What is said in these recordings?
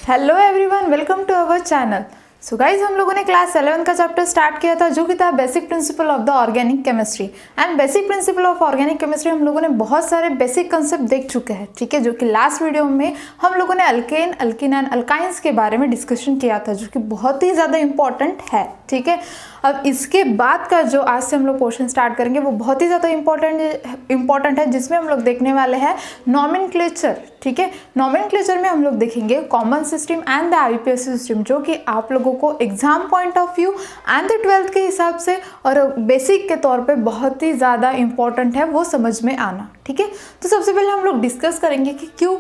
Hello everyone, welcome to our channel. So guys, हम लोगों ने क्लास 11 का चैप्टर स्टार्ट किया था जो कि था basic principle of the organic chemistry. And basic principle of organic chemistry हम लोगों ने बहुत सारे बेसिक कंसेप्ट देख चुके हैं, ठीक है। जो कि लास्ट वीडियो में हम लोगों ने अल्केन, अल्किन एंड अल्काइंस के बारे में डिस्कशन किया था जो कि बहुत ही ज़्यादा इंपॉर्टेंट है, ठीक है। अब इसके बाद का जो आज से हम लोग पोर्शन स्टार्ट करेंगे वो बहुत ही ज़्यादा इंपॉर्टेंट है, जिसमें हम लोग देखने वाले हैं नॉमेनक्लेचर, ठीक है। नॉमेनक्लेचर में हम लोग देखेंगे common system and the IPS system, जो कि आप लोगों को exam point of view and the 12th के हिसाब से और बेसिक के तौर पे बहुत ही ज़्यादा इंपॉर्टेंट है वो समझ में आना, ठीक है। तो सबसे पहले हम लोग डिस्कस करेंगे कि क्यों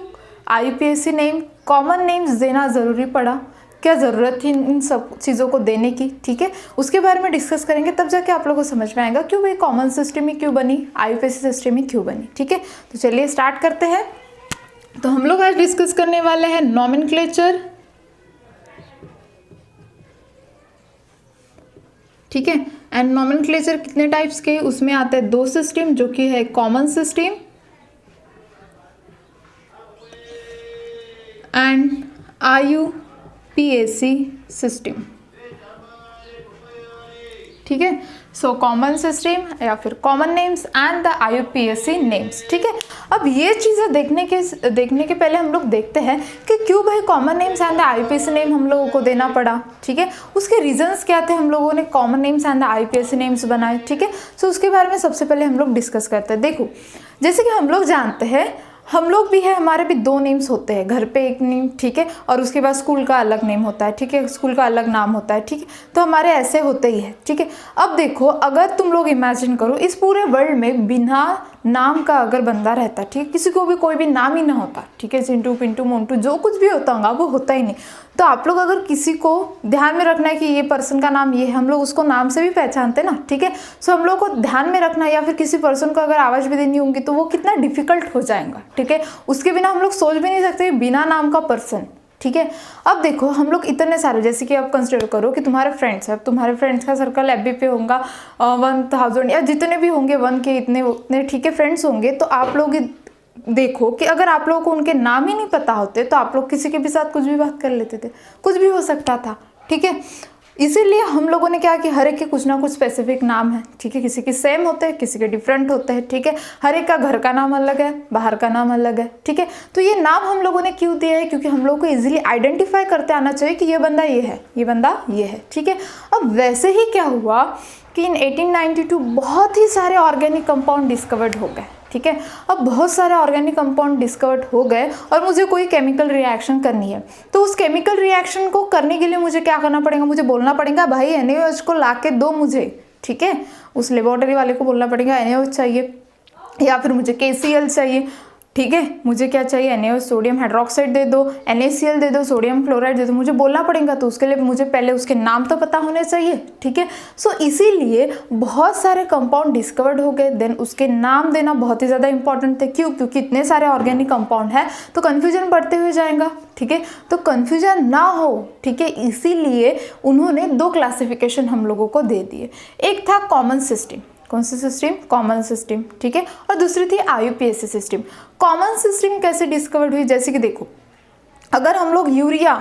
आईपीएससी नेम, कॉमन नेम्स देना ज़रूरी पड़ा, क्या ज़रूरत थी इन सब चीज़ों को देने की, ठीक है। उसके बारे में डिस्कस करेंगे, तब जाके आप लोगों को समझ में आएगा क्यों भाई कॉमन सिस्टम ही क्यों बनी, आईपीएससी सिस्टम ही क्यों बनी, ठीक है। तो चलिए स्टार्ट करते हैं। तो हम लोग आज डिस्कस करने वाले हैं नॉमेनक्लेचर, ठीक है। एंड नॉमेनक्लेचर कितने टाइप्स के, उसमें आते हैं दो सिस्टम, जो कि है common system and IUPAC system, ठीक है। सो कॉमन सिस्टम या फिर common names and the IUPAC names, ठीक है। अब ये चीज़ें देखने के पहले हम लोग देखते हैं कि क्यों भाई common names and the IUPAC name हम लोगों को देना पड़ा, ठीक है। उसके रीजंस क्या थे, हम लोगों ने common names and the IUPAC names बनाए, ठीक है। सो उसके बारे में सबसे पहले हम लोग डिस्कस करते हैं। देखो, जैसे कि हम लोग जानते हैं, हम लोग भी है, हमारे भी दो नेम्स होते हैं, घर पे एक नेम, ठीक है, और उसके बाद स्कूल का अलग नेम होता है, ठीक है, स्कूल का अलग नाम होता है, ठीक है। तो हमारे ऐसे होते ही है, ठीक है। अब देखो, अगर तुम लोग इमेजिन करो इस पूरे वर्ल्ड में बिना नाम का अगर बंदा रहता, ठीक है, किसी को भी कोई भी नाम ही ना होता, ठीक है, चिंटू, पिंटू, मोंटू, जो कुछ भी होता होगा वो होता ही नहीं। तो आप लोग अगर किसी को ध्यान में रखना है कि ये पर्सन का नाम ये है, हम लोग उसको नाम से भी पहचानते ना, ठीक है। सो हम लोग को ध्यान में रखना है, या फिर किसी पर्सन को अगर आवाज़ भी देनी होगी तो वो कितना डिफिकल्ट हो जाएगा, ठीक है। उसके बिना हम लोग सोच भी नहीं सकते बिना नाम का पर्सन, ठीक है। अब देखो, हम लोग इतने सारे, जैसे कि आप कंसिडर करो कि तुम्हारे फ्रेंड्स है, अब तुम्हारे फ्रेंड्स का सर्कल एफबी पे होगा 1000 या जितने भी होंगे 1 के इतने, ठीक है, फ्रेंड्स होंगे। तो आप लोग देखो कि अगर आप लोगों को उनके नाम ही नहीं पता होते तो आप लोग किसी के भी साथ कुछ भी बात कर लेते थे, कुछ भी हो सकता था, ठीक है। इसीलिए हम लोगों ने क्या कि हर एक के कुछ ना कुछ स्पेसिफिक नाम है, ठीक है। किसी के सेम होते हैं, किसी के डिफरेंट होते हैं, ठीक है। हर एक का घर का नाम अलग है, बाहर का नाम अलग है, ठीक है। तो ये नाम हम लोगों ने क्यों दिया है, क्योंकि हम लोग को इजीली आइडेंटिफाई करते आना चाहिए कि ये बंदा ये है, ये बंदा ये है, ठीक है। अब वैसे ही क्या हुआ कि इन 1892 बहुत ही सारे ऑर्गेनिक कंपाउंड डिस्कवर्ड हो गए, ठीक है। अब बहुत सारे ऑर्गेनिक कंपाउंड डिस्कवर्ड हो गए और मुझे कोई केमिकल रिएक्शन करनी है। तो उस केमिकल रिएक्शन को करने के लिए मुझे क्या करना पड़ेगा, मुझे बोलना पड़ेगा भाई NaOH को ला के दो मुझे, ठीक है। उस लेबोरेटरी वाले को बोलना पड़ेगा NaOH चाहिए, या फिर मुझे KCl चाहिए, ठीक है। मुझे क्या चाहिए, NaOH सोडियम हाइड्रोक्साइड दे दो, NaCl दे दो, सोडियम क्लोराइड दे दो, मुझे बोलना पड़ेगा। तो उसके लिए मुझे पहले उसके नाम तो पता होने चाहिए, ठीक है। सो इसीलिए बहुत सारे कंपाउंड डिस्कवर्ड हो गए, देन उसके नाम देना बहुत ही ज़्यादा इंपॉर्टेंट थे। क्यों? क्योंकि इतने सारे ऑर्गेनिक कंपाउंड है तो कन्फ्यूजन बढ़ते हुए जाएगा, ठीक है। तो कन्फ्यूजन ना हो, ठीक है, इसीलिए उन्होंने दो क्लासिफिकेशन हम लोगों को दे दिए। एक था कॉमन सिस्टम, कौन सी सिस्टम, कॉमन सिस्टम, ठीक है, और दूसरी थी आईयूपीएसी सिस्टम। कॉमन सिस्टम कैसे डिस्कवर्ड हुई, जैसे कि देखो, अगर हम लोग यूरिया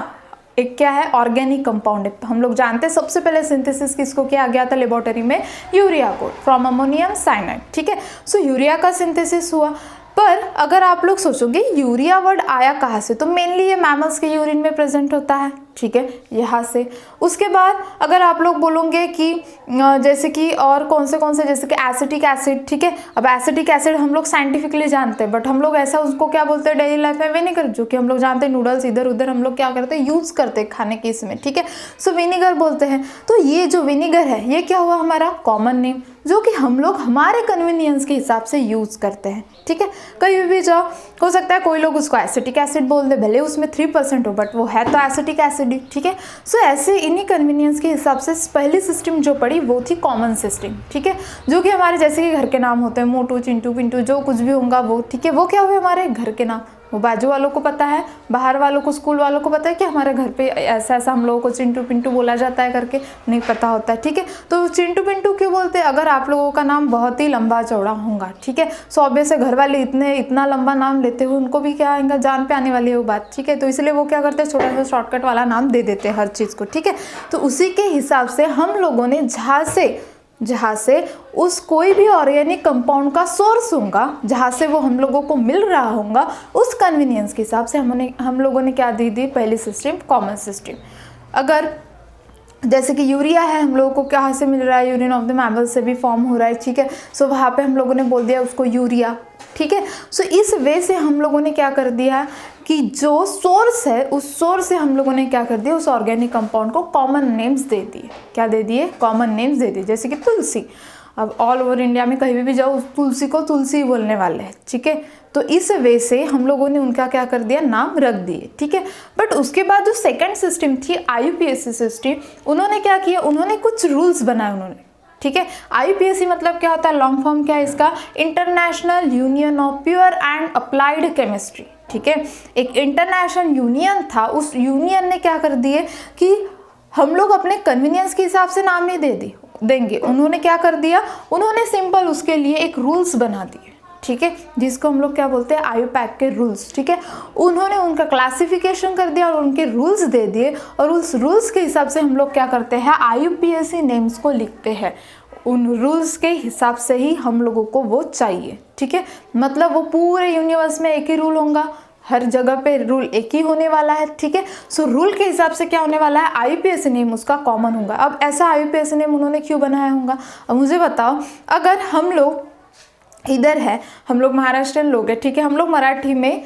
एक क्या है, ऑर्गेनिक कंपाउंड है, हम लोग जानते हैं सबसे पहले सिंथेसिस किसको किया गया था लेबोरेटरी में, यूरिया को, फ्रॉम अमोनियम साइनाइड, ठीक है। सो यूरिया का सिंथेसिस हुआ। पर अगर आप लोग सोचोगे यूरिया वर्ड आया कहाँ से, तो मेनली ये मैमल्स के यूरिन में प्रेजेंट होता है, ठीक है, यहाँ से। उसके बाद अगर आप लोग बोलोगे कि जैसे कि और कौन से जैसे कि एसिटिक एसिड, ठीक है। अब एसिटिक एसिड हम लोग साइंटिफिकली जानते हैं, बट हम लोग ऐसा उसको क्या बोलते हैं डेली लाइफ में, विनेगर, जो कि हम लोग जानते हैं नूडल्स इधर उधर हम लोग क्या करते हैं, यूज़ करते हैं खाने के इसमें, ठीक है। सो विनेगर बोलते हैं। तो ये जो विनेगर है ये क्या हुआ, हमारा कॉमन नेम, जो कि हम लोग हमारे कन्वीनियंस के हिसाब से यूज़ करते हैं, ठीक है। कहीं भी जाओ, हो सकता है कोई लोग उसको एसिटिक एसिड बोल दे, भले उसमें 3% हो, बट वो है तो एसिटिक एसिड ही, ठीक है। सो ऐसे इन्हीं कन्वीनियंस के हिसाब से पहली सिस्टम जो पड़ी वो थी कॉमन सिस्टम, ठीक है। जो कि हमारे जैसे कि घर के नाम होते हैं, मोटू, चिंटू, पिंटू, जो कुछ भी होगा वो, ठीक है, वो क्या हुए हमारे घर के नाम, वो बाजू वालों को पता है, बाहर वालों को, स्कूल वालों को पता है कि हमारे घर पे ऐसा ऐसा हम लोगों को चिंटू पिंटू बोला जाता है करके नहीं पता होता है, ठीक है। तो चिंटू पिंटू क्यों बोलते हैं? अगर आप लोगों का नाम बहुत ही लंबा चौड़ा होगा, ठीक है, सो ऑब्वियस है घर वाले इतना लंबा नाम लेते हुए उनको भी क्या आएगा, जान पे आने वाली है वो बात, ठीक है। तो इसलिए वो क्या करते हैं, छोटा सा शॉर्टकट वाला नाम दे देते हैं हर चीज़ को, ठीक है। तो उसी के हिसाब से हम लोगों ने जहाँ से उस कोई भी ऑर्गेनिक कंपाउंड का सोर्स होगा, जहाँ से वो हम लोगों को मिल रहा होगा, उस कन्वीनियंस के हिसाब से हम लोगों ने क्या दी पहली सिस्टम, कॉमन सिस्टम। अगर जैसे कि यूरिया है, हम लोगों को कहाँ से मिल रहा है, यूरिन ऑफ द मैमल से भी फॉर्म हो रहा है, ठीक है। सो वहाँ पे हम लोगों ने बोल दिया उसको यूरिया, ठीक है। सो इस वे से हम लोगों ने क्या कर दिया कि जो सोर्स है उस सोर्स से हम लोगों ने क्या कर दिया, उस ऑर्गेनिक कंपाउंड को कॉमन नेम्स दे दिए। क्या दे दिए? कॉमन नेम्स दे दिए। जैसे कि तुलसी, अब ऑल ओवर इंडिया में कहीं भी जाओ तुलसी को तुलसी बोलने वाले हैं, ठीक है। तो इस वे से हम लोगों ने उनका क्या कर दिया, नाम रख दिए, ठीक है। बट उसके बाद जो सेकंड सिस्टम थी IUPAC सिस्टम, उन्होंने क्या किया, उन्होंने कुछ रूल्स बनाए उन्होंने, ठीक है। IUPAC मतलब क्या होता है, लॉन्ग फॉर्म क्या है इसका, international union of pure and applied chemistry, ठीक है। एक इंटरनेशनल यूनियन था, उस यूनियन ने क्या कर दिए कि हम लोग अपने कन्वीनियंस के हिसाब से नाम नहीं देंगे। उन्होंने क्या कर दिया, उन्होंने सिंपल उसके लिए एक रूल्स बना दिए, ठीक है, जिसको हम लोग क्या बोलते हैं, IUPAC के रूल्स, ठीक है। उन्होंने उनका क्लासिफिकेशन कर दिया और उनके रूल्स दे दिए, और उस रूल्स के हिसाब से हम लोग क्या करते हैं, IUPAC नेम्स को लिखते हैं। उन रूल्स के हिसाब से ही हम लोगों को वो चाहिए, ठीक है। मतलब वो पूरे यूनिवर्स में एक ही रूल होगा, हर जगह पे रूल एक ही होने वाला है, ठीक है। सो रूल के हिसाब से क्या होने वाला है, IUPAC नेम उसका कॉमन होगा। अब ऐसा IUPAC नेम उन्होंने क्यों बनाया होगा, अब मुझे बताओ। अगर हम लोग इधर है, हम लोग महाराष्ट्रियन लोग हैं, ठीक है, हम लोग मराठी में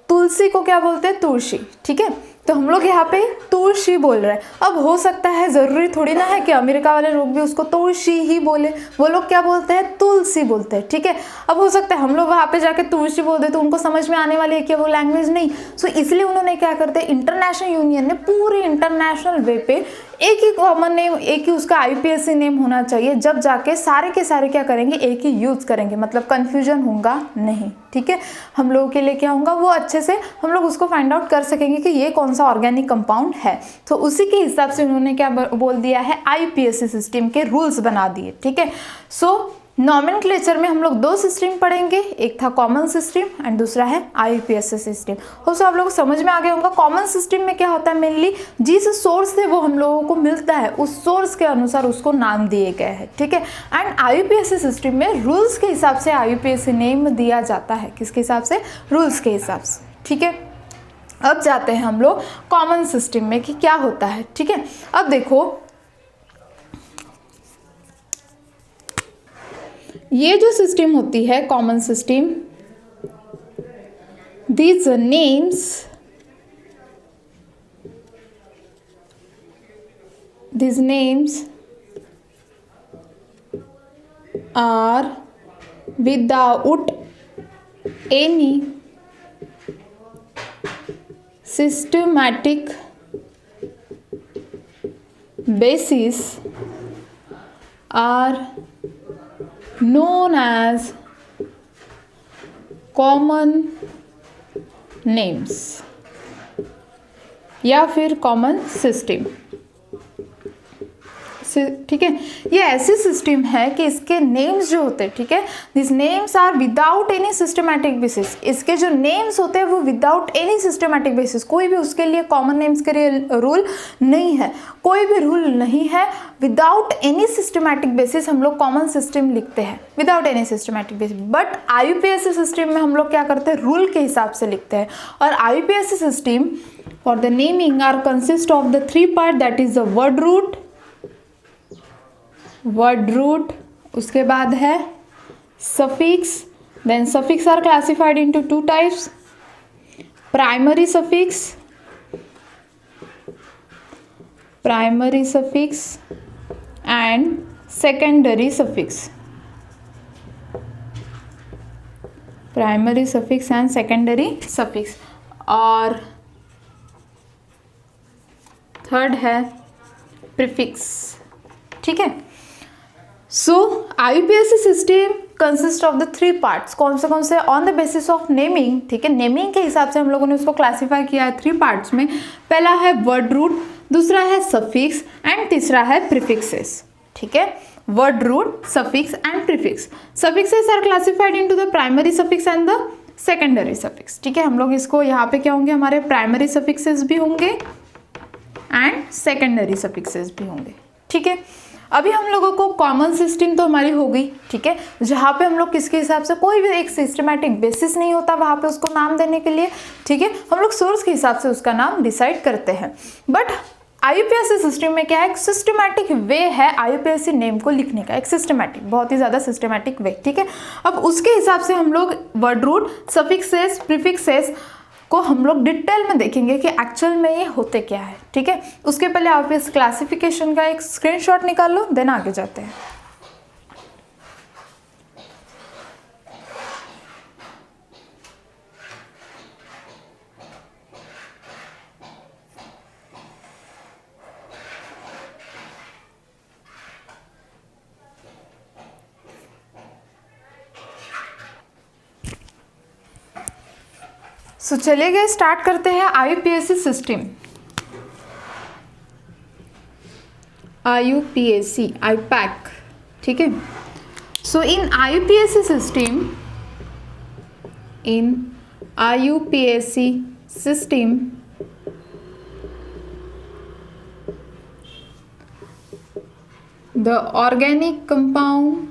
तुलसी को क्या बोलते हैं, तुलसी, ठीक है। तो हम लोग यहाँ पे तुलसी बोल रहे हैं। अब हो सकता है, ज़रूरी थोड़ी ना है कि अमेरिका वाले लोग भी उसको तुलसी ही बोले, वो लोग क्या बोलते हैं, तुलसी बोलते हैं, ठीक है। अब हो सकता है हम लोग वहाँ पे जाके तुलसी बोल दे तो उनको समझ में आने वाली है कि वो लैंग्वेज नहीं। सो इसलिए उन्होंने क्या करते हैं, इंटरनेशनल यूनियन ने पूरे इंटरनेशनल वे पे एक ही कॉमन नेम, एक ही उसका IUPAC नेम होना चाहिए, जब जाके सारे के सारे क्या करेंगे, एक ही यूज़ करेंगे, मतलब कन्फ्यूजन होगा नहीं, ठीक है। हम लोगों के लिए क्या होगा, वो अच्छे से हम लोग उसको फाइंड आउट कर सकेंगे कि ये कौन सा ऑर्गेनिक कंपाउंड है। तो उसी के हिसाब से उन्होंने क्या बोल दिया है, IUPAC सिस्टम के रूल्स बना दिए, ठीक है। सो नॉमेनक्लेचर में हम लोग दो सिस्टम पढ़ेंगे, एक था कॉमन सिस्टम एंड दूसरा है IUPAC सिस्टम। हो सो आप लोग समझ में आ गया होगा। कॉमन सिस्टम में क्या होता है, मेनली जिस सोर्स से वो हम लोगों को मिलता है उस सोर्स के अनुसार उसको नाम दिए गए हैं, ठीक है। एंड IUPAC सिस्टम में रूल्स के हिसाब से IUPAC नेम दिया जाता है, किसके हिसाब से, रूल्स के हिसाब से, ठीक है। अब जाते हैं हम लोग कॉमन सिस्टम में कि क्या होता है, ठीक है। अब देखो, ये जो सिस्टम होती है common system, these names are without any systematic basis are known as common names या फिर कॉमन सिस्टम, ठीक है। ये ऐसी सिस्टम है कि इसके नेम्स जो होते हैं, ठीक है, this names are without any systematic basis. इसके जो नेम्स होते हैं वो विदाउट एनी सिस्टमैटिक बेसिस, कोई भी उसके लिए कॉमन नेम्स के लिए रूल नहीं है, कोई भी रूल नहीं है। विदाउट एनी सिस्टमैटिक बेसिस हम लोग कॉमन सिस्टम लिखते हैं, without any systematic basis. But IUPAC system में हम लोग क्या करते हैं, रूल के हिसाब से लिखते हैं। और IUPAC system for the naming are consist of the 3 part, that is the word root, उसके बाद है suffix. Then suffix are classified into 2 types, primary suffix and secondary suffix, primary suffix and secondary suffix. और third है prefix, ठीक है। So IUPAC system consist of the 3 parts. कौन से on the basis of naming, ठीक है, naming के हिसाब से हम लोगों ने उसको क्लासीफाई किया है 3 पार्ट्स में। पहला है वर्ड रूट, दूसरा है सफिक्स एंड तीसरा है प्रीफिक्सेस, ठीक है। Word root, suffix and prefix. Suffixes are classified into the primary suffix and the secondary suffix, ठीक है। हम लोग इसको यहाँ पे क्या होंगे, हमारे प्राइमरी सफिक्सेस भी होंगे एंड सेकेंडरी सफिक्सेस भी होंगे, ठीक है। अभी हम लोगों को कॉमन सिस्टम तो हमारी हो गई, ठीक है, जहाँ पे हम लोग किसके हिसाब से, कोई भी एक सिस्टमैटिक बेसिस नहीं होता वहाँ पे उसको नाम देने के लिए, ठीक है। हम लोग सोर्स के हिसाब से उसका नाम डिसाइड करते हैं। बट IUPAC सिस्टम में क्या है, एक सिस्टमैटिक वे है IUPAC नेम को लिखने का, एक सिस्टमैटिक, बहुत ही ज़्यादा सिस्टमैटिक वे, ठीक है। अब उसके हिसाब से हम लोग वर्ड रूट, सफिक्सेस, प्रीफिक्सेस को हम लोग डिटेल में देखेंगे कि एक्चुअल में ये होते क्या है, ठीक है। उसके पहले आप इस क्लासिफिकेशन का एक स्क्रीनशॉट निकाल लो, देन आगे जाते हैं। चलिए गए, स्टार्ट करते हैं IUPAC सिस्टम। IUPAC, IPAC, ठीक है। सो इन IUPAC system, the organic compound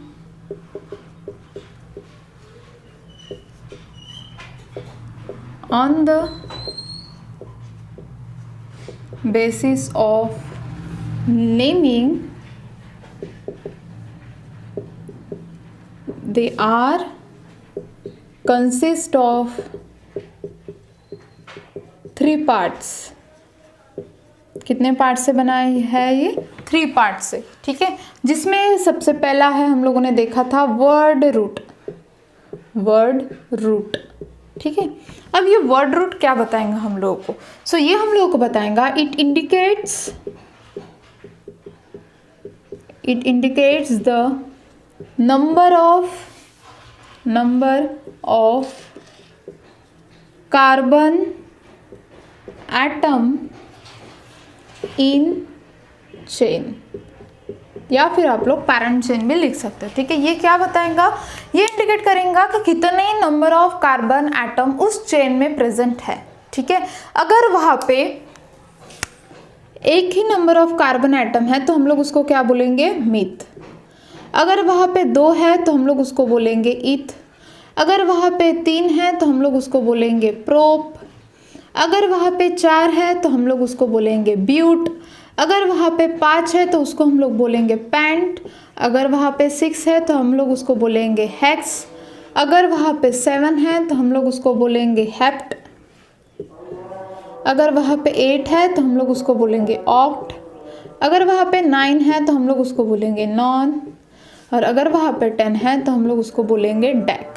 on the basis of naming, they are consist of 3 parts। कितने पार्ट से बना है ये, 3 पार्ट से, ठीक है। जिसमें सबसे पहला है, हम लोगों ने देखा था वर्ड रूट, ठीक है। अब ये वर्ड रूट क्या बताएंगा हम लोगों को, सो ये हम लोगों को बताएंगा, it indicates the number of carbon atom in chain, या फिर आप लोग पैरेंट चेन भी लिख सकते हैं, ठीक है। ये क्या बताएगा, ये इंडिकेट करेगा कि कितने नंबर ऑफ कार्बन एटम उस चेन में प्रेजेंट है, ठीक है। अगर वहाँ पे एक ही नंबर ऑफ कार्बन एटम है तो हम लोग उसको क्या बोलेंगे, मिथ। अगर वहाँ पे 2 है तो हम लोग उसको बोलेंगे इथ। अगर वहाँ पे 3 है तो हम लोग उसको बोलेंगे प्रोप। अगर वहाँ पे 4 है तो हम लोग उसको बोलेंगे ब्यूट। अगर वहाँ पे 5 है तो उसको हम लोग बोलेंगे पैंट। अगर वहाँ पे 6 है तो हम लोग उसको बोलेंगे हेक्स। अगर वहाँ पे 7 है तो हम लोग उसको बोलेंगे हेप्ट। अगर वहाँ पे 8 है तो हम लोग उसको बोलेंगे ऑक्ट। अगर वहाँ पे 9 है तो हम लोग उसको बोलेंगे नॉन। और अगर वहाँ पे 10 है तो हम लोग उसको बोलेंगे डेक,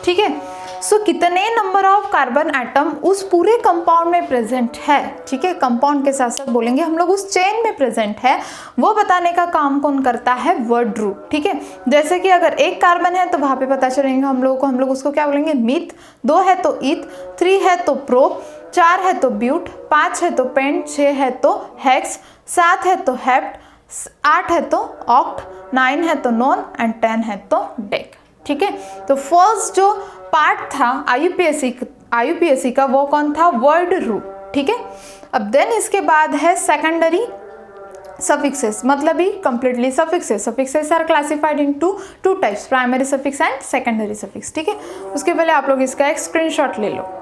ठीक है। सो कितने नंबर ऑफ कार्बन एटम उस पूरे कंपाउंड में प्रेजेंट है, ठीक है, कंपाउंड के साथ साथ बोलेंगे हम लोग उस चेन में प्रेजेंट है, वो बताने का काम कौन करता है, वर्ड रूट, ठीक है। जैसे कि अगर 1 कार्बन है तो वहाँ पे पता चलेगा हम लोग उसको क्या बोलेंगे, मिथ। 2 है तो इथ, 3 है तो प्रोप, 4 है तो ब्यूट, 5 है तो पेंट, 6 है तो हेक्स, 7 है तो हेप्ट, 8 है तो ऑक्ट, 9 है तो नॉन एंड 10 है तो डेक, ठीक है। तो फर्स्ट जो पार्ट था आईयूपीएसी का वो कौन था, वर्ड रूट, ठीक है। अब देन इसके बाद है सेकेंडरी सफिक्सेस, मतलब ही completely suffixes. Suffixes are classified in two types, primary suffix and secondary suffix, ठीक है। उसके पहले आप लोग इसका एक स्क्रीनशॉट ले लो।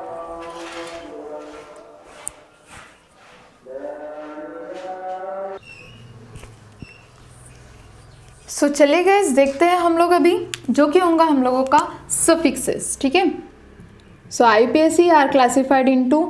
सो चले गए, देखते हैं हम लोग अभी जो कि होगा हम लोगों का सफिक्सेस, ठीक है। So IUPAC are classified into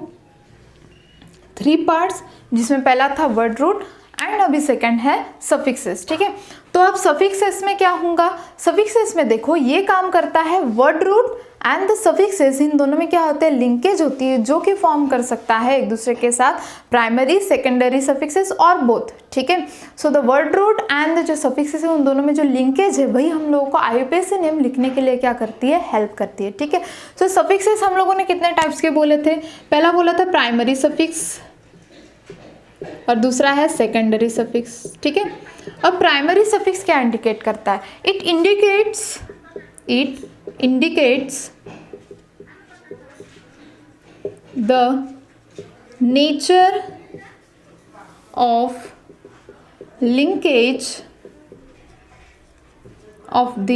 3 parts, जिसमें पहला था वर्ड रूट एंड अभी सेकंड है सफिक्सेस, ठीक है। तो अब सफिक्सेस में क्या होगा, सफिक्सेस में देखो ये काम करता है word root and the suffixes, इन दोनों में क्या होते हैं, लिंकेज होती है जो कि फॉर्म कर सकता है एक दूसरे के साथ प्राइमरी सेकेंडरी सफिक्सेस और बोथ, ठीक है। So the word root and जो सफिक्सेस है उन दोनों में जो लिंकेज है वही हम लोगों को IUPAC नेम लिखने के लिए क्या करती है, हेल्प करती है, ठीक है। सो सफिक्सेस हम लोगों ने कितने टाइप्स के बोले थे, पहला बोला था प्राइमरी सफिक्स और दूसरा है सेकेंडरी सफिक्स, ठीक है। अब प्राइमरी सफिक्स क्या इंडिकेट करता है, it indicates the nature of linkage of the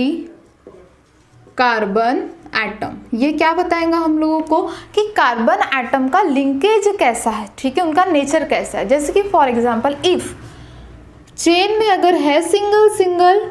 carbon atom. ये क्या बताएगा हम लोगों को कि कार्बन एटम का लिंकेज कैसा है, ठीक है, उनका नेचर कैसा है। जैसे कि फॉर एग्जांपल इफ चेन में अगर है single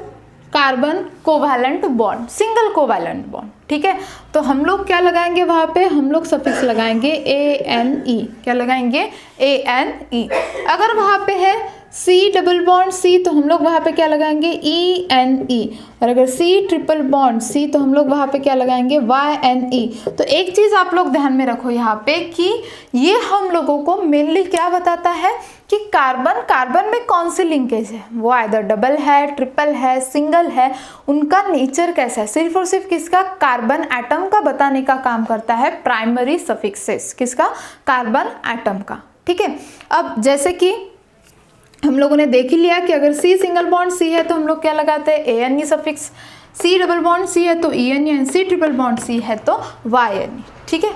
carbon covalent bond, single covalent bond, ठीक है, तो हम लोग क्या लगाएंगे वहां पे, हम लोग सफिक्स लगाएंगे ANE, क्या लगाएंगे ANE। अगर वहां पे है C डबल बॉन्ड C तो हम लोग वहाँ पे क्या लगाएंगे ENE, और अगर C ट्रिपल बॉन्ड C तो हम लोग वहाँ पे क्या लगाएंगे YNE। तो एक चीज़ आप लोग ध्यान में रखो यहाँ पे कि ये हम लोगों को मेनली क्या बताता है कि कार्बन में कौन सी लिंकेज है, वो आइदर डबल है, ट्रिपल है, सिंगल है, उनका नेचर कैसा है, सिर्फ और सिर्फ किसका, कार्बन एटम का बताने का काम करता है प्राइमरी सफिक्सेस, किसका, कार्बन एटम का, ठीक है। अब जैसे कि हम लोगों ने देख ही लिया कि अगर C सिंगल बॉन्ड C है तो हम लोग क्या लगाते हैं ANE suffix, C double bond C है तो ENE, and C triple bond C है तो YNE, ठीक है।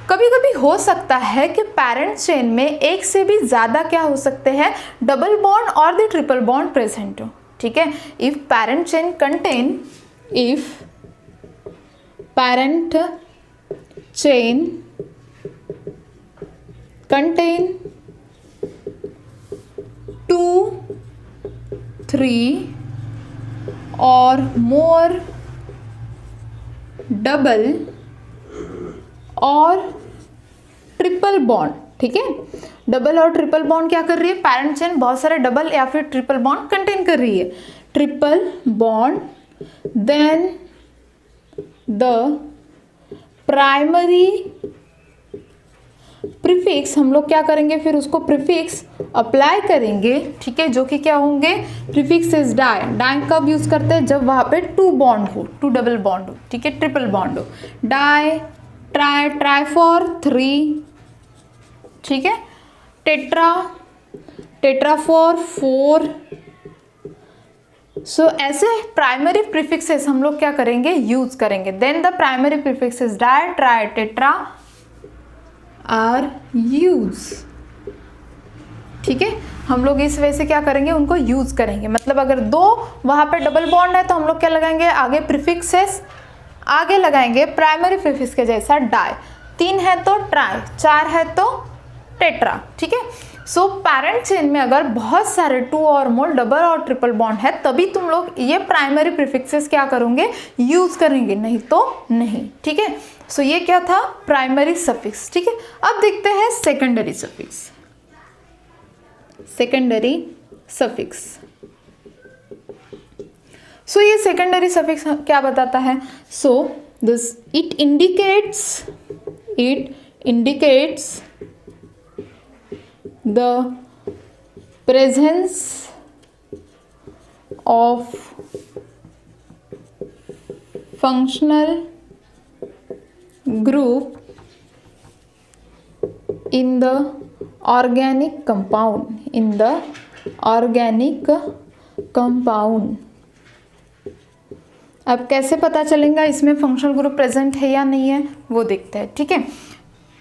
कभी कभी हो सकता है कि पैरेंट चेन में एक से भी ज़्यादा क्या हो सकते हैं, डबल बॉन्ड और द ट्रिपल बॉन्ड प्रेजेंट हो, ठीक है। If parent chain contain two, three or more double और ट्रिपल बॉन्ड, ठीक है। डबल और ट्रिपल बॉन्ड क्या कर रही है, पैरेंट चेन बहुत सारे डबल या फिर ट्रिपल बॉन्ड कंटेन कर रही है, triple bond, then the primary prefix, हम लोग क्या करेंगे फिर उसको प्रीफिक्स अप्लाई करेंगे, ठीक है, जो कि क्या होंगे, प्रीफिक्स इज डाई कब यूज करते हैं, जब वहां पे टू बॉन्ड हो, टू डबल बॉन्ड हो, ठीक है, ट्रिपल बॉन्ड हो, डाई, ट्राई फॉर 3, ठीक है, टेट्रा फॉर 4। सो ऐसे प्राइमरी प्रीफिक्सेस हम लोग क्या करेंगे, यूज करेंगे। Then the primary prefixes di, tri, tetra are use, ठीक है, हम लोग इस वजह से क्या करेंगे, उनको यूज करेंगे। मतलब अगर दो वहां पे डबल बॉन्ड है तो हम लोग क्या लगाएंगे, आगे प्रीफिक्सेस आगे लगाएंगे प्राइमरी प्रीफिक्स के जैसा डाई, 3 है तो ट्राई, 4 है तो टेट्रा, ठीक है। सो पैरेंट चेन में अगर बहुत सारे 2 और मोर डबल और ट्रिपल बॉन्ड है तभी तुम लोग ये प्राइमरी प्रीफिक्सेस क्या करोगे, यूज करेंगे, नहीं तो नहीं, ठीक है। सो ये क्या था, प्राइमरी सफिक्स, ठीक है। अब देखते हैं सेकेंडरी सफिक्स। सेकेंडरी सफिक्स, सो ये सेकेंडरी सफिक्स क्या बताता है, so this it indicates the presence of functional group in the organic compound, अब कैसे पता चलेगा इसमें फंक्शनल ग्रुप प्रेजेंट है या नहीं है, वो देखते हैं, ठीक है।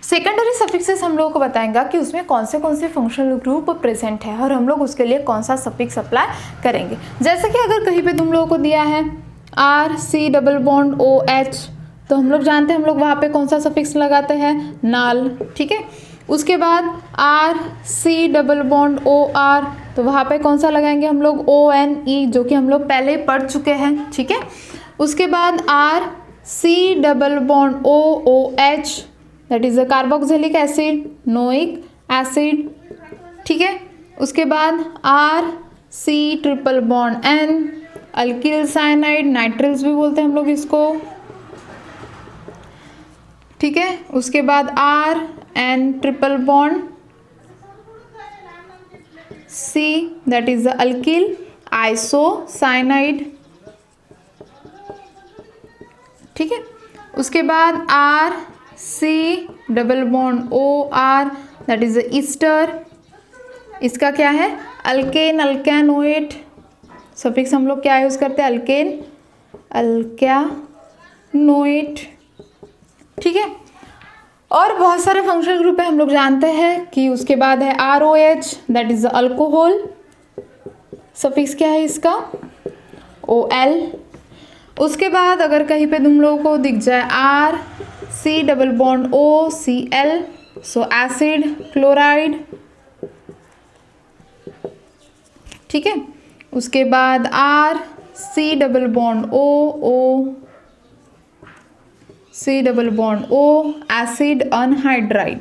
सेकेंडरी सफिक्सेस हम लोगों को बताएगा कि उसमें कौन से फंक्शनल ग्रुप प्रेजेंट है और हम लोग उसके लिए कौन सा सफिक्स अप्लाई करेंगे। जैसे कि अगर कहीं पे तुम लोगों को दिया है RC डबल बॉन्ड OH तो हम लोग जानते हैं हम लोग वहाँ पे कौन सा सफिक्स लगाते हैं, नाल, ठीक है। उसके बाद RC डबल बॉन्ड OR तो वहाँ पे कौन सा लगाएंगे हम लोग, ONE, जो कि हम लोग पहले ही पढ़ चुके हैं, ठीक है। उसके बाद RC double bond OOH that is a carboxylic acid, noic acid, ठीक है। उसके बाद RC triple bond N, alkyl cyanide, nitriles भी बोलते हैं हम लोग इसको, ठीक है। उसके बाद R N triple bond C, that is the alkyl isocyanide, ठीक है। उसके बाद R C double bond O R, that is the Easter, इसका क्या है अल्केन अल्कैनोएट, सफिक्स हम लोग क्या यूज़ करते हैं अल्केन अल्कैनोएट, ठीक है। और बहुत सारे फंक्शनल ग्रुप है हम लोग जानते हैं कि उसके बाद है ROH, that is the alcohol, suffix क्या है इसका OL। उसके बाद अगर कहीं पे तुम लोगों को दिख जाए R C double bond O Cl, सो एसिड क्लोराइड, ठीक है। उसके बाद R C double bond O C double bond O acid anhydride,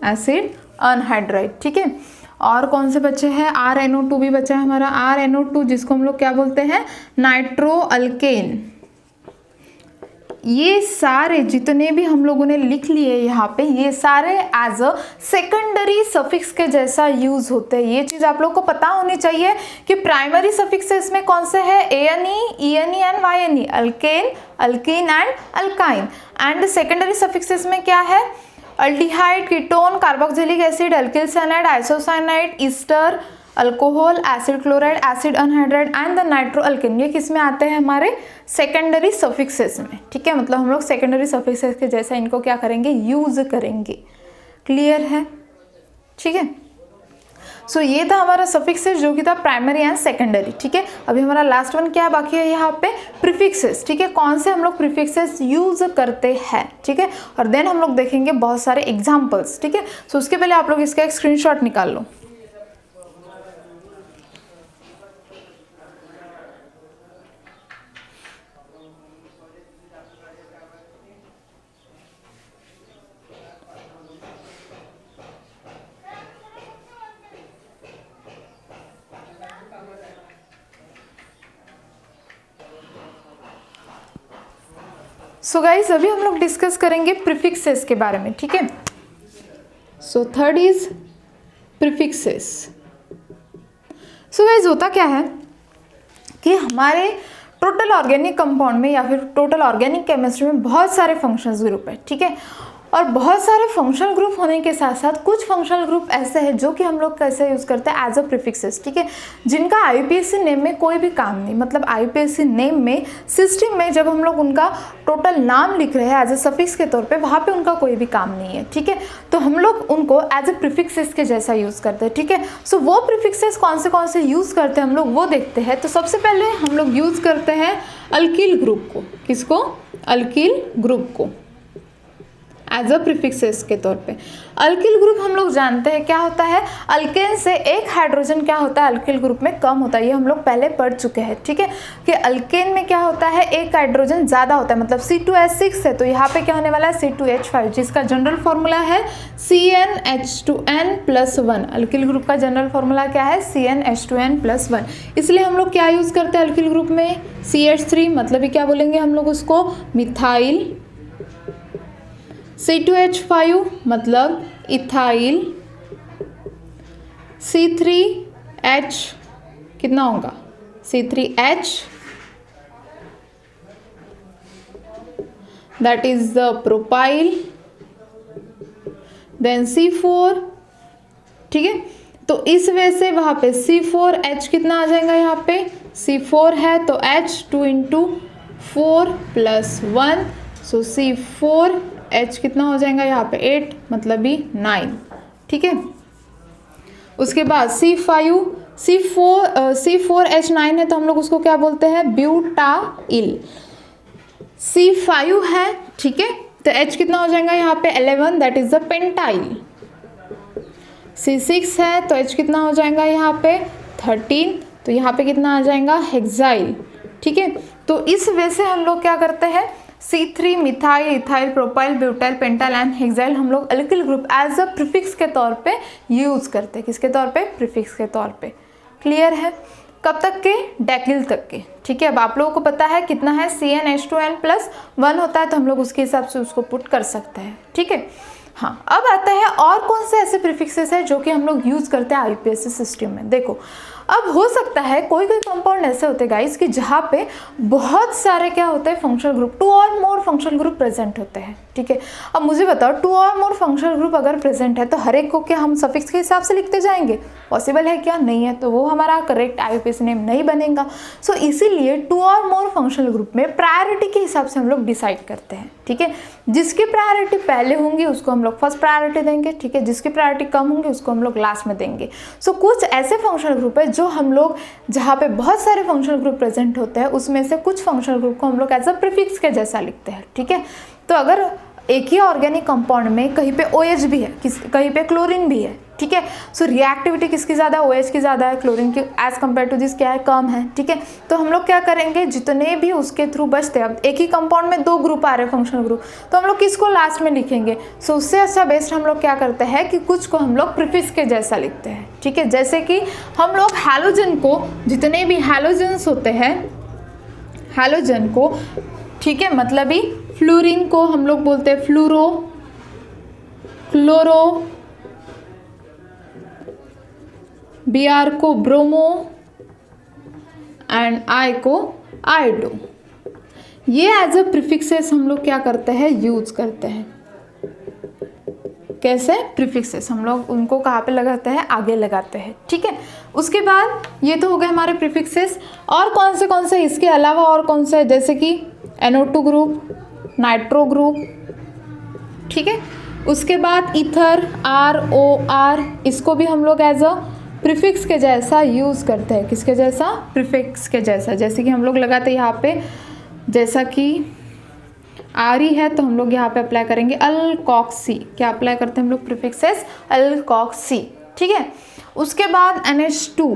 acid anhydride, ठीक है। और कौन से बच्चे हैं RNO2 भी बचा है हमारा, RNO2 जिसको हम लोग क्या बोलते हैं नाइट्रो अल्केन। ये सारे जितने भी हम लोगों ने लिख लिए यहाँ पे, ये सारे एज अ सेकेंडरी सफिक्स के जैसा यूज होते हैं। ये चीज आप लोग को पता होनी चाहिए कि प्राइमरी सफिक्सेस में कौन से है ANE, ENE and YNE, alkane, alkyne and alkyne. And secondary suffixes में क्या है aldehyde, ketone, carboxylic acid, alkyl cyanide, isocyanide, Easter, alcohol, acid chloride, acid anhydride and the nitro alkane. ये किस में आते हैं हमारे सेकेंडरी सफिक्सेस में, ठीक है। मतलब हम लोग सेकेंडरी सफिक्सेस के जैसा इनको क्या करेंगे यूज करेंगे, क्लियर है, ठीक है। सो ये था हमारा सफिक्सेस जो कि था प्राइमरी एंड सेकेंडरी, ठीक है। अभी हमारा लास्ट वन क्या बाकी है यहाँ पे प्रीफिक्सेस, ठीक है। कौन से हम लोग प्रीफिक्सेस यूज करते हैं, ठीक है। और देन हम लोग देखेंगे बहुत सारे एग्जाम्पल्स, ठीक है। सो उसके पहले आप लोग इसका एक स्क्रीनशॉट निकाल लो। सो गाइस अभी हम लोग डिस्कस करेंगे प्रीफिक्सेस के बारे में, ठीक है। So third is prefixes. So guys होता क्या है कि हमारे टोटल ऑर्गेनिक कंपाउंड में या फिर टोटल ऑर्गेनिक केमिस्ट्री में बहुत सारे फंक्शनल ग्रुप है, ठीक है। और बहुत सारे फंक्शनल ग्रुप होने के साथ साथ कुछ फंक्शनल ग्रुप ऐसे हैं जो कि हम लोग कैसे यूज़ करते हैं एज अ प्रीफिक्सेस, ठीक है, जिनका IUPAC नेम में कोई भी काम नहीं। मतलब IUPAC नेम में सिस्टम में जब हम लोग उनका टोटल नाम लिख रहे हैं एज अ सफिक्स के तौर पे, वहाँ पे उनका कोई भी काम नहीं है, ठीक है। तो हम लोग उनको एज अ प्रीफिक्सेस के जैसा यूज़ करते हैं, ठीक है। सो वो प्रीफिक्सेस कौन से यूज़ करते हैं हम लोग वो देखते हैं। तो सबसे पहले हम लोग यूज़ करते हैं अल्किल ग्रुप को। किसको? अल्किल ग्रुप को एज अ प्रीफिक्सेस के तौर पे। अल्किल ग्रुप हम लोग जानते हैं क्या होता है, अल्केन से एक हाइड्रोजन क्या होता है अल्किल ग्रुप में कम होता है। ये हम लोग पहले पढ़ चुके हैं, ठीक है, कि अल्केन में क्या होता है एक हाइड्रोजन ज़्यादा होता है। मतलब C2H6 है तो यहाँ पे क्या होने वाला है C2H5, जिसका जनरल फॉर्मूला है CnH2n+1। अल्किल ग्रुप का जनरल फॉर्मूला क्या है CnH2n+1। इसलिए हम लोग क्या यूज़ करते हैं अल्किल ग्रुप में CH3, मतलब ये क्या बोलेंगे हम लोग उसको मिथाइल। C2H5 मतलब इथाइल। C3H कितना होगा C3H, that is the propyl. Then C4, ठीक है। तो इस वजह से वहाँ पे C4H कितना आ जाएगा, यहाँ पे C4 है तो H 2 × 4 + 1, सो C4H कितना हो जाएगा यहाँ पे 8, मतलब भी 9, ठीक है। उसके बाद C4H9 है तो हम लोग उसको क्या बोलते हैं ब्यूटाइल। C5 है, ठीक है, तो H कितना हो जाएगा यहाँ पे 11, that is the pentyl. C6 है तो H कितना हो जाएगा यहाँ पे 13, तो यहाँ पे कितना आ जाएगा हेक्साइल, ठीक है। तो इस वजह से हम लोग क्या करते हैं C3 methyl, ethyl, propyl, butyl, pentyl and hexyl हम लोग alkyl group as a prefix के तौर पे यूज़ करते हैं। किसके तौर पे? प्रीफिक्स के तौर पे। क्लियर है? कब तक के, डेकिल तक के, ठीक है। अब आप लोगों को पता है कितना है, CnH2n+1 होता है, तो हम लोग उसके हिसाब से उसको पुट कर सकते हैं, ठीक है। हाँ, अब आता है और कौन से ऐसे प्रीफिक्सेस है जो कि हम लोग यूज़ करते हैं IUPAC सिस्टम में। देखो, अब हो सकता है कोई कोई कंपाउंड ऐसे होते हैं गाइस कि जहाँ पे बहुत सारे क्या होते हैं, फंक्शनल ग्रुप, 2 और मोर फंक्शनल ग्रुप प्रेजेंट होते हैं, ठीक है। अब मुझे बताओ, 2 और मोर फंक्शनल ग्रुप अगर प्रेजेंट है तो हर एक को क्या हम सफिक्स के हिसाब से लिखते जाएंगे? पॉसिबल है क्या? नहीं है, तो वो हमारा करेक्ट IUPAC नेम नहीं बनेगा। सो इसीलिए 2 और मोर फंक्शनल ग्रुप में प्रायोरिटी के हिसाब से हम लोग डिसाइड करते हैं, ठीक है। जिसकी प्रायोरिटी पहले होंगी उसको हम लोग फर्स्ट प्रायोरिटी देंगे, ठीक है। जिसकी प्रायोरिटी कम होंगी उसको हम लोग लास्ट में देंगे। सो कुछ ऐसे फंक्शनल ग्रुप है जो हम लोग, जहाँ पे बहुत सारे फंक्शनल ग्रुप प्रेजेंट होते हैं, उसमें से कुछ फंक्शनल ग्रुप को हम लोग एज अ प्रीफिक्स के जैसा लिखते हैं, ठीक है। तो अगर एक ही ऑर्गेनिक कंपाउंड में कहीं पे OH भी है, कहीं पे क्लोरीन भी है, ठीक है। सो रिएक्टिविटी किसकी ज़्यादा है? OH की ज़्यादा है, क्लोरीन की एज कम्पेयर टू दिस क्या है, कम है, ठीक है। तो हम लोग क्या करेंगे, जितने भी उसके थ्रू बचते हैं, अब एक ही कंपाउंड में 2 ग्रुप आ रहे हैं फंक्शनल ग्रुप, तो हम लोग किसको लास्ट में लिखेंगे? सो उससे अच्छा बेस्ट हम लोग क्या करते हैं कि कुछ को हम लोग प्रीफिक्स के जैसा लिखते हैं, ठीक है। जैसे कि हम लोग हैलोजन को, जितने भी हैलोजन्स होते हैं, हैलोजन को, ठीक है, मतलब ही फ्लोरीन को हम लोग बोलते हैं फ्लूरो, क्लोरो, Br को ब्रोमो एंड I को आयोडो। ये एज अ प्रीफिक्सेस हम लोग क्या करते हैं, यूज करते हैं। कैसे? प्रीफिक्सेस हम लोग उनको कहाँ पे लगाते हैं, आगे लगाते हैं, ठीक है। उसके बाद ये तो हो गए हमारे प्रीफिक्सेस। और कौन से इसके अलावा और कौन से है, जैसे कि NO2 ग्रुप, नाइट्रो ग्रुप, ठीक है। उसके बाद ईथर, ROR, इसको भी हम लोग एज अ प्रीफिक्स के जैसा यूज़ करते हैं। किसके जैसा? प्रीफिक्स के जैसा। जैसे कि हम लोग लगाते हैं यहाँ पे, जैसा कि RE है तो हम लोग यहाँ पे अप्लाई करेंगे अल्कोक्सी। क्या अप्लाई करते हैं हम लोग? प्रीफिक्सेस अल्कोक्सी, ठीक है। उसके बाद NH2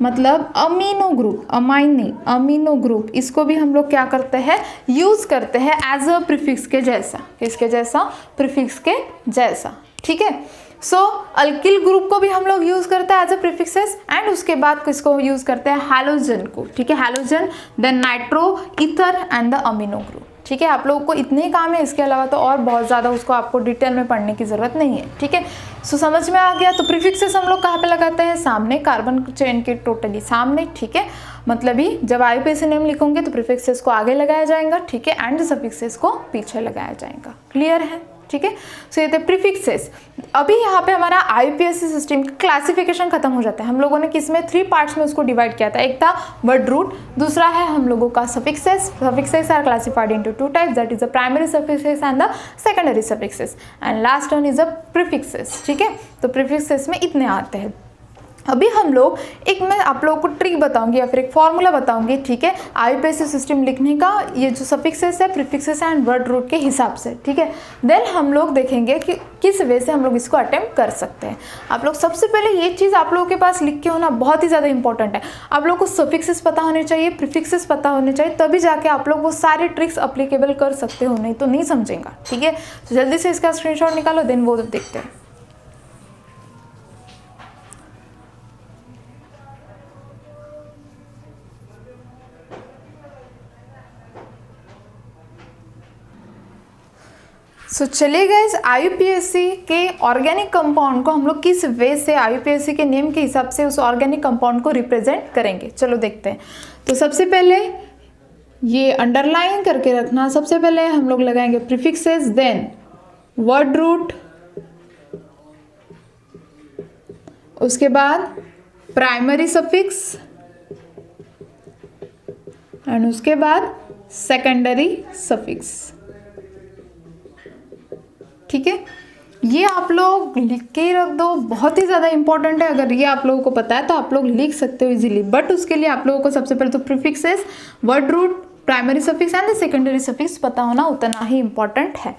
मतलब अमीनो ग्रुप, अमाइन नहीं, अमीनो ग्रुप, इसको भी हम लोग क्या करते हैं, यूज़ करते हैं एज अ प्रीफिक्स के जैसा। किसके जैसा? प्रीफिक्स के जैसा, ठीक है। सो अल्किल ग्रुप को भी हम लोग यूज़ करते हैं एज अ प्रीफिक्सेस। एंड उसके बाद किसको यूज़ करते हैं? हैलोजन को, ठीक है। Halogen, then nitro, ether and the amino group, ठीक है। आप लोगों को इतने ही काम है, इसके अलावा तो और बहुत ज़्यादा उसको आपको डिटेल में पढ़ने की ज़रूरत नहीं है, ठीक है। सो समझ में आ गया। तो प्रीफिक्सेस हम लोग कहाँ पे लगाते हैं? सामने, कार्बन चेन के टोटली सामने, ठीक है। मतलब ही जब IUPAC नेम लिखोगे तो प्रीफिक्सेस को आगे लगाया जाएगा, ठीक है, एंड सफिक्सेस को पीछे लगाया जाएगा। क्लियर है? ठीक है। सो ये थे प्रीफिक्सेस। अभी यहाँ पे हमारा IUPAC सिस्टम का क्लासिफिकेशन खत्म हो जाता है। हम लोगों ने किसमें 3 पार्ट्स में उसको डिवाइड किया था। एक था वर्ड रूट, दूसरा है हम लोगों का suffixes. Suffixes are classified into 2 types, that is the primary suffixes and the secondary suffixes, and last one is the prefixes, ठीक है। तो प्रीफिक्सेस में इतने आते हैं। अभी हम लोग मैं आप लोगों को ट्रिक बताऊंगी या फिर एक फॉर्मूला बताऊंगी, ठीक है, IUPAC सिस्टम लिखने का, ये जो सफिक्सेस है, प्रीफिक्सेस एंड वर्ड रूट के हिसाब से, ठीक है। देन हम लोग देखेंगे कि किस वे से हम लोग इसको अटेम्प्ट कर सकते हैं। आप लोग सबसे पहले ये चीज़ आप लोगों के पास लिख के होना बहुत ही ज़्यादा इंपॉर्टेंट है। आप लोग को सफिक्सेस पता होने चाहिए, प्रीफिक्सेस पता होने चाहिए, तभी जाके आप लोग वो सारे ट्रिक्स अप्लीकेबल कर सकते हो, नहीं तो नहीं समझेगा, ठीक है। तो जल्दी से इसका स्क्रीनशॉट निकालो, देन वो देखते हैं। सो चलिए गाइस, IUPAC के ऑर्गेनिक कंपाउंड को हम लोग किस वे से IUPAC के नेम के हिसाब से उस ऑर्गेनिक कंपाउंड को रिप्रेजेंट करेंगे, चलो देखते हैं। तो सबसे पहले ये अंडरलाइन करके रखना, सबसे पहले हम लोग लगाएंगे प्रीफिक्सेस, देन वर्ड रूट, उसके बाद प्राइमरी सफिक्स, एंड उसके बाद सेकेंडरी सफिक्स, ठीक है। ये आप लोग लिख के ही रख दो, बहुत ही ज़्यादा इंपॉर्टेंट है। अगर ये आप लोगों को पता है तो आप लोग लिख सकते हो इजीली, बट उसके लिए आप लोगों को सबसे पहले तो prefixes, word root, primary suffix and secondary suffix पता होना उतना ही इंपॉर्टेंट है।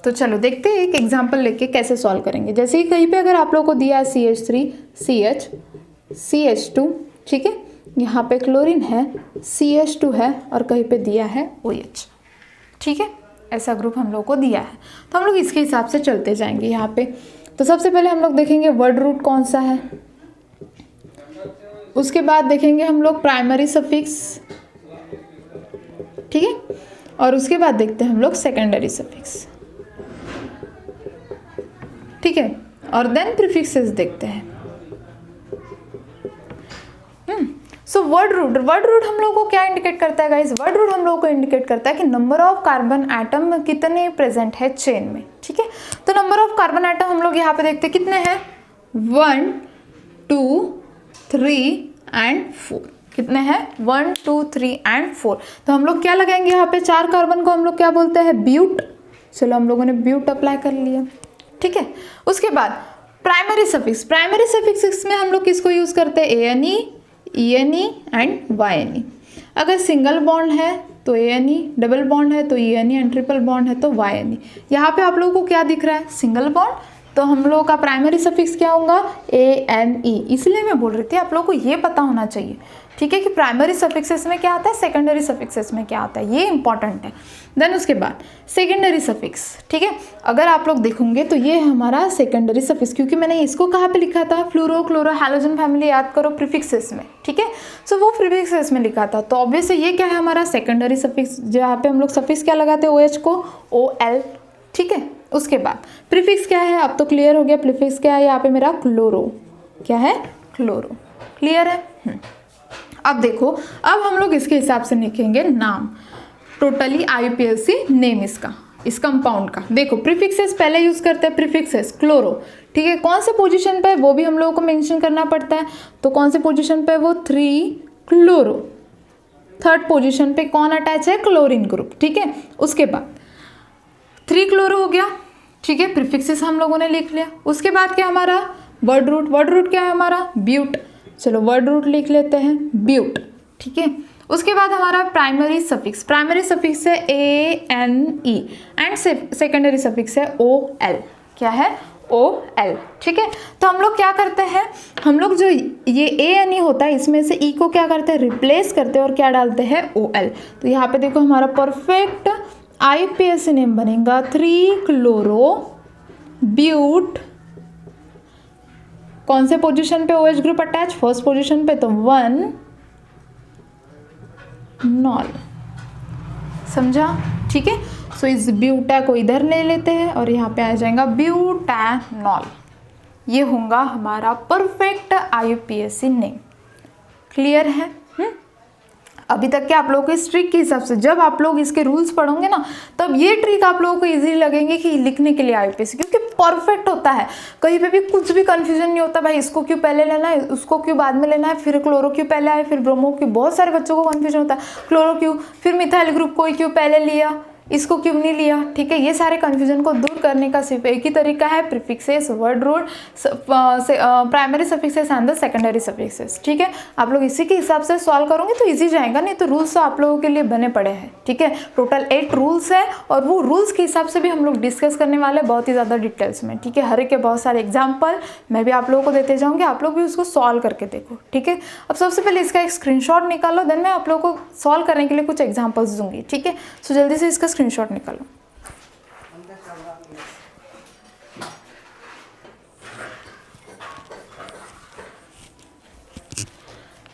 तो चलो देखते हैं एक एग्जाम्पल लेके कैसे सॉल्व करेंगे। जैसे कि कहीं पे अगर आप लोगों को दिया है CH3, CH, CH2, ठीक है, यहाँ पे क्लोरीन है, CH2 है, और कहीं पे दिया है OH, ठीक है, ऐसा ग्रुप हम लोग को दिया है। तो हम लोग इसके हिसाब से चलते जाएंगे यहाँ पे। तो सबसे पहले हम लोग देखेंगे वर्ड रूट कौन सा है। उसके बाद देखेंगे हम लोग प्राइमरी सफिक्स, ठीक है, और उसके बाद देखते हैं हम लोग सेकेंडरी सफिक्स, ठीक है, और देन प्रीफिक्सेस देखते हैं। सो वर्ड रूट हम लोगों को क्या इंडिकेट करता है गाइस? वर्ड रूट हम लोगों को इंडिकेट करता है कि नंबर ऑफ कार्बन एटम कितने प्रेजेंट है चेन में, ठीक है। तो नंबर ऑफ कार्बन एटम हम लोग यहाँ पे देखते हैं कितने हैं, 1 2 3 एंड 4, कितने हैं, 1 2 3 एंड 4। तो हम लोग क्या लगाएंगे यहाँ पे, 4 कार्बन को हम लोग क्या बोलते हैं, ब्यूट। चलो हम लोगों ने ब्यूट अप्लाई कर लिया, ठीक है। उसके बाद प्राइमरी सफिक्स में हम लोग किसको यूज करते हैं, ANE, ENE एंड YNE। अगर सिंगल बॉन्ड है तो ANE, डबल बॉन्ड है तो ENE एंड ट्रिपल बॉन्ड है तो YNE। यहाँ पे आप लोगों को क्या दिख रहा है, सिंगल बॉन्ड, तो हम लोगों का प्राइमरी सफिक्स क्या होगा, ANE। इसलिए मैं बोल रही थी आप लोगों को ये पता होना चाहिए, ठीक है, कि प्राइमरी सफिक्सेस में क्या आता है, सेकेंडरी सफिक्सेस में क्या आता है, ये इंपॉर्टेंट है। देन उसके बाद सेकेंडरी सफिक्स, ठीक है, अगर आप लोग देखोगे तो ये हमारा सेकेंडरी सफिक्स, क्योंकि मैंने इसको कहाँ पे लिखा था, फ्लोरो क्लोरो हैलोजन फैमिली याद करो प्रीफिक्सेस में, ठीक है। सो वो प्रीफिक्सेस में लिखा था, तो ऑब्वियसली ये क्या है हमारा सेकेंडरी सफिक्स, जहाँ पे हम लोग सफिक्स क्या लगाते हैं, OH को OL, ठीक है। उसके बाद प्रीफिक्स क्या है, अब तो क्लियर हो गया, प्रीफिक्स क्या है, यहाँ पे मेरा क्लोरो, क्या है, क्लोरो, क्लियर है। अब देखो, अब हम लोग इसके हिसाब से लिखेंगे नाम, टोटली IUPAC नेम इसका, इस कंपाउंड का। देखो प्रीफिक्सेस पहले यूज करते हैं, प्रीफिक्सेस क्लोरो, ठीक है, कौन से पोजीशन पे वो भी हम लोगों को मेंशन करना पड़ता है, तो कौन से पोजीशन पे, वो 3 क्लोरो, थर्ड पोजीशन पे कौन अटैच है, क्लोरीन ग्रुप, ठीक है। उसके बाद 3 क्लोरो हो गया, ठीक है, प्रीफिक्सेस हम लोगों ने लिख लिया। उसके बाद क्या हमारा वर्ड रूट क्या है हमारा, ब्यूट, चलो वर्ड रूट लिख लेते हैं, ब्यूट, ठीक है। उसके बाद हमारा प्राइमरी सफिक्स है ANE एंड सेकेंडरी सफिक्स है OL, क्या है, OL, ठीक है। तो हम लोग क्या करते हैं, हम लोग जो ये ANE होता है इसमें से E को क्या करते हैं, रिप्लेस करते हैं और क्या डालते हैं, OL। तो यहाँ पे देखो हमारा परफेक्ट IUPAC नेम बनेगा 3 क्लोरो ब्यूट, कौन से पोजीशन पे OH group attach, first position पे, तो 1 नॉल, समझा, ठीक है। सो इस ब्यूटा को इधर ले लेते हैं और यहाँ पे आ जाएगा ब्यूटानॉल, ये होगा हमारा परफेक्ट IUPAC नेम, क्लियर है। अभी तक के आप लोगों को इस ट्रिक के हिसाब से, जब आप लोग इसके रूल्स पढ़ोगे ना, तब ये ट्रिक आप लोगों को इजीली लगेंगे कि लिखने के लिए IUPAC, क्योंकि परफेक्ट होता है, कहीं पे भी कुछ भी कंफ्यूजन नहीं होता, भाई इसको क्यों पहले लेना है, उसको क्यों बाद में लेना है, फिर क्लोरो क्यों पहले आए, फिर ब्रोमो क्यों, बहुत सारे बच्चों को कंफ्यूजन होता है, क्लोरो क्यों, फिर मिथाइल ग्रुप को क्यों पहले लिया, इसको क्यों नहीं लिया, ठीक है। ये सारे कन्फ्यूजन को दूर करने का सिर्फ एक ही तरीका है, prefixes, word root, primary suffixes and the secondary suffixes, ठीक है। आप लोग इसी के हिसाब से सॉल्व करोगे तो इजी जाएगा, नहीं तो रूल्स तो आप लोगों के लिए बने पड़े हैं, ठीक है। टोटल 8 रूल्स है और वो रूल्स के हिसाब से भी हम लोग डिस्कस करने वाले बहुत ही ज़्यादा डिटेल्स में, ठीक है। हर एक के बहुत सारे एग्जाम्पल मैं भी आप लोगों को देते जाऊँगी, आप लोग भी उसको सॉल्व करके देखो, ठीक है। अब सबसे पहले इसका एक स्क्रीनशॉट निकालो, देन मैं आप लोगों को सॉल्व करने के लिए कुछ एग्जाम्पल्स दूंगी, ठीक है। सो जल्दी से इसका स्क्रीनशॉट निकालो।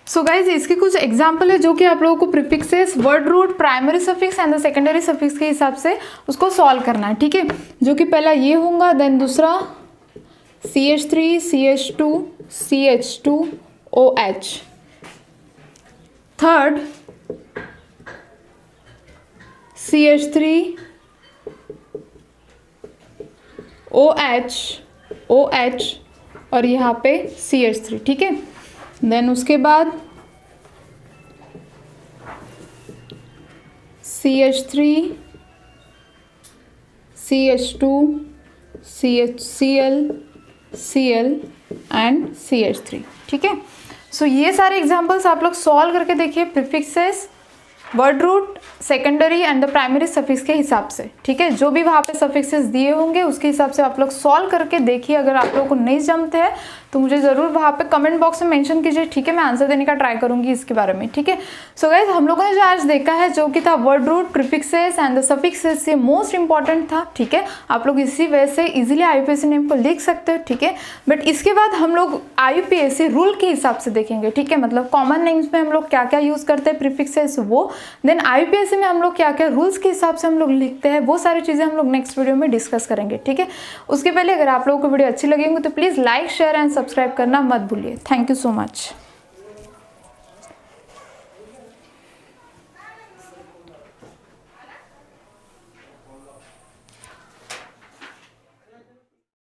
सो गाइज इसके कुछ एग्जाम्पल है जो कि आप लोगों को prefixes, word root, primary suffix and the secondary suffix के हिसाब से उसको सॉल्व करना है, ठीक है। जो कि पहला ये होगा, देन दूसरा CH3 CH2 CH2 OH, third CH3 OH OH और यहाँ पे CH3, ठीक है। देन उसके बाद CH3 CH2 CHCl Cl and CH3, ठीक है। सो ये सारे एग्जांपल्स आप लोग सॉल्व करके देखिए, prefixes, word root, secondary and the primary suffix के हिसाब से, ठीक है। जो भी वहाँ पे सफिक्सेस दिए होंगे उसके हिसाब से आप लोग सॉल्व करके देखिए। अगर आप लोगों को नहीं जमते हैं तो मुझे ज़रूर वहाँ पे कमेंट बॉक्स में मेंशन कीजिए, ठीक है। मैं आंसर देने का ट्राई करूँगी इसके बारे में, ठीक है। सो गाइस, हम लोगों ने जो आज देखा है जो कि था word root, prefixes and the suffixes, ये मोस्ट इंपॉर्टेंट था, ठीक है। आप लोग इसी वजह से इजीली IUPAC नेम को लिख सकते हो, ठीक है। बट इसके बाद हम लोग IUPAC रूल के हिसाब से देखेंगे, ठीक है। मतलब कॉमन नेम्स में हम लोग क्या क्या यूज़ करते हैं प्रीफिक्सेस वो, देन IUPAC में हम लोग क्या क्या रूल्स के हिसाब से हम लोग लिखते हैं, वो सारी चीज़ें हम लोग नेक्स्ट वीडियो में डिस्कस करेंगे, ठीक है। उसके पहले अगर आप लोगों को वीडियो अच्छी लगेंगी तो please like, share and subscribe करना मत भूलिए। Thank you so much.